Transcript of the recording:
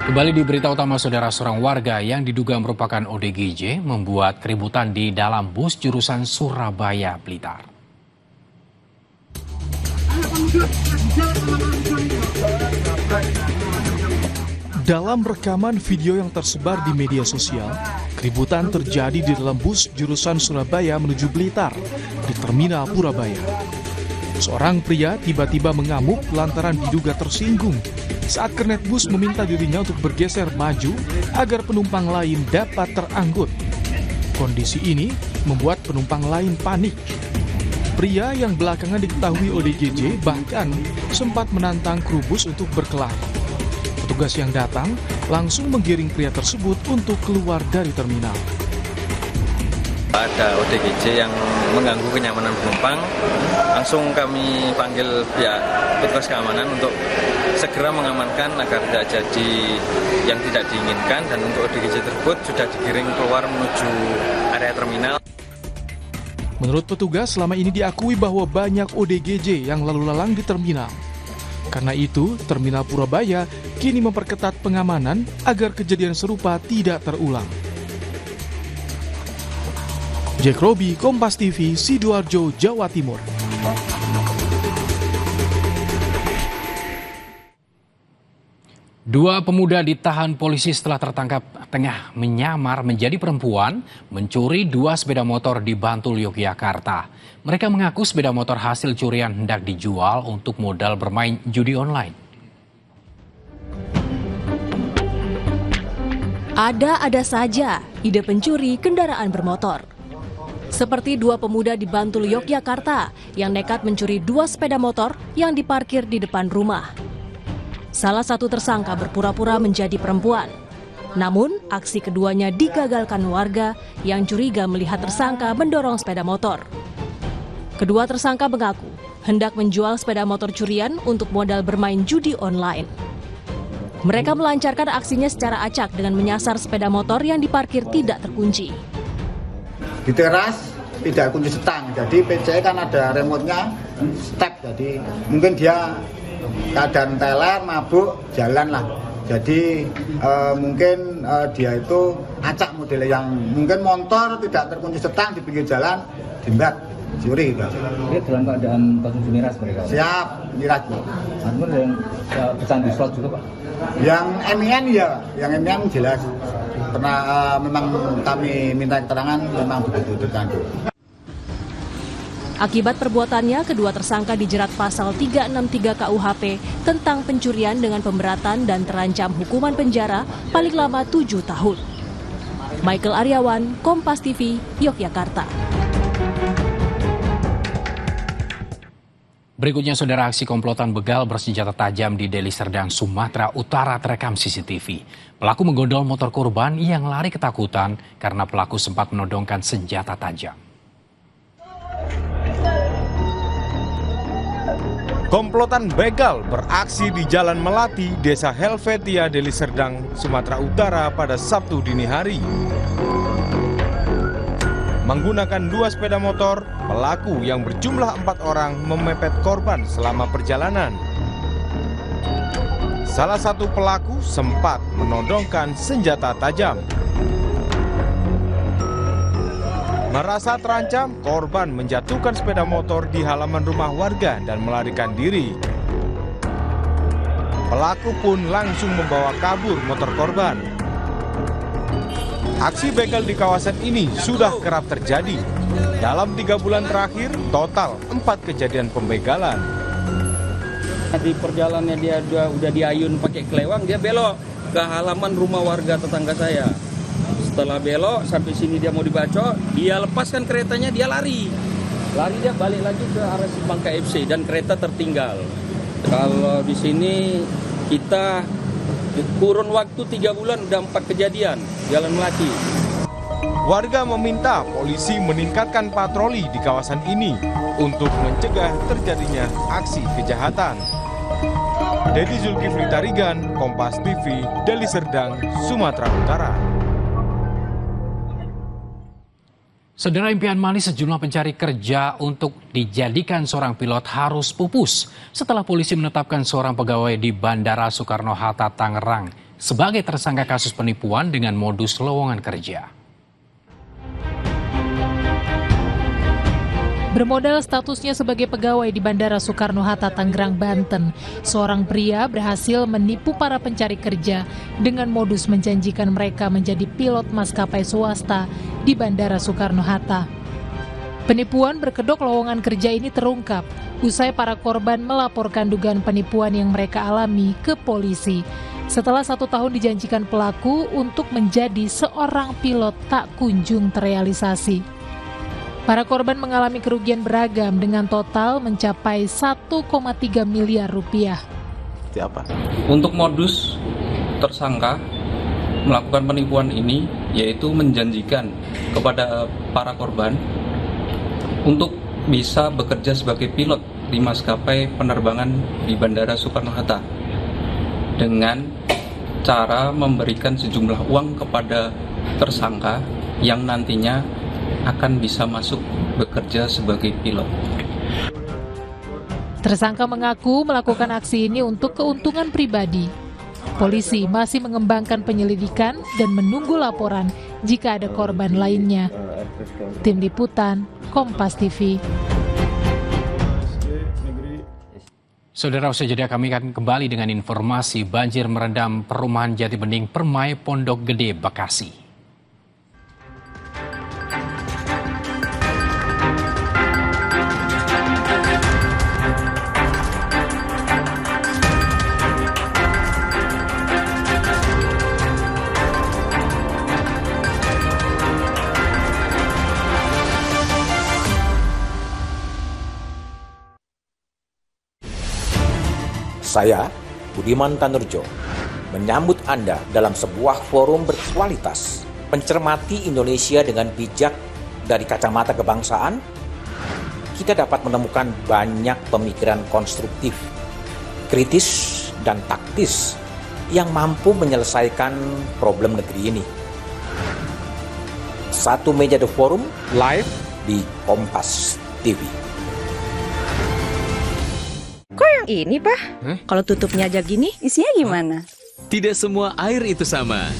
Kembali di berita utama, saudara, seorang warga yang diduga merupakan ODGJ membuat keributan di dalam bus jurusan Surabaya Blitar. Dalam rekaman video yang tersebar di media sosial, keributan terjadi di dalam bus jurusan Surabaya menuju Blitar di Terminal Purabaya. Seorang pria tiba-tiba mengamuk lantaran diduga tersinggung saat kernet bus meminta dirinya untuk bergeser maju agar penumpang lain dapat terangkut. Kondisi ini membuat penumpang lain panik. Pria yang belakangan diketahui ODGJ bahkan sempat menantang kru bus untuk berkelahi. Petugas yang datang langsung menggiring pria tersebut untuk keluar dari terminal. Ada ODGJ yang mengganggu kenyamanan penumpang, langsung kami panggil pihak petugas keamanan untuk segera mengamankan agar tidak jadi yang tidak diinginkan, dan untuk ODGJ tersebut sudah digiring keluar menuju area terminal. Menurut petugas, selama ini diakui bahwa banyak ODGJ yang lalu lalang di terminal. Karena itu, Terminal Purabaya kini memperketat pengamanan agar kejadian serupa tidak terulang. Jack Robi, Kompas TV, Sidoarjo, Jawa Timur. Dua pemuda ditahan polisi setelah tertangkap tengah menyamar menjadi perempuan mencuri dua sepeda motor di Bantul, Yogyakarta. Mereka mengaku sepeda motor hasil curian hendak dijual untuk modal bermain judi online. Ada saja ide pencuri kendaraan bermotor. Seperti dua pemuda di Bantul, Yogyakarta yang nekat mencuri dua sepeda motor yang diparkir di depan rumah. Salah satu tersangka berpura-pura menjadi perempuan. Namun, aksi keduanya digagalkan warga yang curiga melihat tersangka mendorong sepeda motor. Kedua tersangka mengaku hendak menjual sepeda motor curian untuk modal bermain judi online. Mereka melancarkan aksinya secara acak dengan menyasar sepeda motor yang diparkir tidak terkunci. Di teras tidak kunci setang, jadi PC kan ada remote-nya step, jadi mungkin dia keadaan teler, mabuk, jalan lah. Jadi mungkin dia itu acak model yang mungkin motor tidak terkunci setang di pinggir jalan, dimbat, curi. Dia dalam keadaan konsumsi miras mereka? Siap, miras. Ada yang pecandu slot juga, Pak? Yang MIN ya, yang MIN jelas. Karena memang kami minta keterangan memang begitu tercandu. Akibat perbuatannya, kedua tersangka dijerat pasal 363 KUHP tentang pencurian dengan pemberatan dan terancam hukuman penjara paling lama 7 tahun. Michael Aryawan, Kompas TV, Yogyakarta. Berikutnya, saudara, aksi komplotan begal bersenjata tajam di Deli Serdang, Sumatera Utara terekam CCTV. Pelaku menggondol motor korban yang lari ketakutan karena pelaku sempat menodongkan senjata tajam. Komplotan begal beraksi di Jalan Melati, Desa Helvetia, Deli Serdang, Sumatera Utara pada Sabtu dini hari. Menggunakan dua sepeda motor, pelaku yang berjumlah 4 orang memepet korban selama perjalanan. Salah satu pelaku sempat menodongkan senjata tajam. Merasa terancam, korban menjatuhkan sepeda motor di halaman rumah warga dan melarikan diri. Pelaku pun langsung membawa kabur motor korban. Aksi begal di kawasan ini sudah kerap terjadi. Dalam 3 bulan terakhir, total 4 kejadian pembegalan. Di perjalanannya dia udah diayun pakai kelewang, dia belok ke halaman rumah warga tetangga saya. Setelah belok sampai sini dia mau dibacok, dia lepaskan keretanya, dia lari. Lari dia balik lagi ke arah Simpang KFC dan kereta tertinggal. Kalau di sini kita kurun waktu 3 bulan udah 4 kejadian Jalan Melati. Warga meminta polisi meningkatkan patroli di kawasan ini untuk mencegah terjadinya aksi kejahatan. Dedi Zulkifli Tarigan, Kompas TV, Deli Serdang, Sumatera Utara. Saudara, impian manis sejumlah pencari kerja untuk dijadikan seorang pilot harus pupus setelah polisi menetapkan seorang pegawai di Bandara Soekarno-Hatta, Tangerang sebagai tersangka kasus penipuan dengan modus lowongan kerja. Bermodal statusnya sebagai pegawai di Bandara Soekarno-Hatta, Tangerang, Banten, seorang pria berhasil menipu para pencari kerja dengan modus menjanjikan mereka menjadi pilot maskapai swasta di Bandara Soekarno-Hatta. Penipuan berkedok lowongan kerja ini terungkap usai para korban melaporkan dugaan penipuan yang mereka alami ke polisi. Setelah 1 tahun dijanjikan pelaku untuk menjadi seorang pilot tak kunjung terrealisasi. Para korban mengalami kerugian beragam dengan total mencapai 1,3 miliar rupiah. Untuk modus tersangka melakukan penipuan ini yaitu menjanjikan kepada para korban untuk bisa bekerja sebagai pilot di maskapai penerbangan di Bandara Soekarno-Hatta dengan cara memberikan sejumlah uang kepada tersangka yang nantinya akan bisa masuk bekerja sebagai pilot. Tersangka mengaku melakukan aksi ini untuk keuntungan pribadi. Polisi masih mengembangkan penyelidikan dan menunggu laporan jika ada korban lainnya. Tim Liputan, Kompas TV. Saudara, usai jeda kami akan kembali dengan informasi banjir merendam perumahan Jati Bening Permai, Pondok Gede, Bekasi. Saya, Budiman Tanurjo, menyambut Anda dalam sebuah forum berkualitas, mencermati Indonesia dengan bijak dari kacamata kebangsaan. Kita dapat menemukan banyak pemikiran konstruktif, kritis, dan taktis yang mampu menyelesaikan problem negeri ini. Satu meja The Forum live di Kompas TV. Ini, Pak. Kalau tutupnya aja gini, isinya gimana? Tidak semua air itu sama.